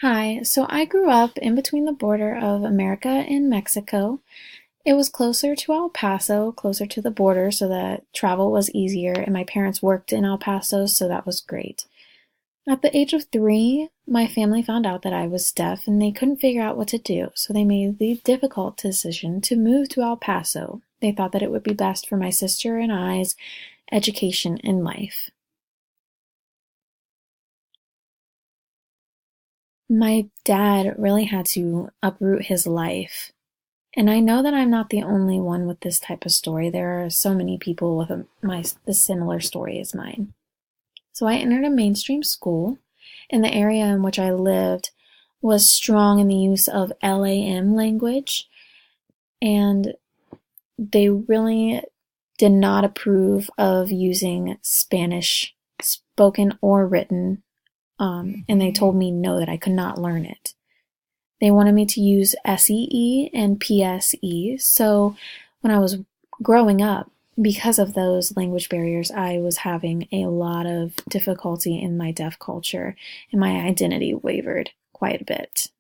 Hi, so I grew up in between the border of America and Mexico. It was closer to El Paso, closer to the border, so that travel was easier, and my parents worked in El Paso, so that was great. At the age of 3, my family found out that I was deaf and they couldn't figure out what to do, so they made the difficult decision to move to El Paso. They thought that it would be best for my sister and I's education in life. My dad really had to uproot his life. And I know that I'm not the only one with this type of story. There are so many people with the similar story as mine. So I entered a mainstream school, and the area in which I lived was strong in the use of LAM language, and they really did not approve of using Spanish spoken or written, and they told me no, that I could not learn it. They wanted me to use SEE and PSE. So when I was growing up, because of those language barriers, I was having a lot of difficulty in my deaf culture, and my identity wavered quite a bit.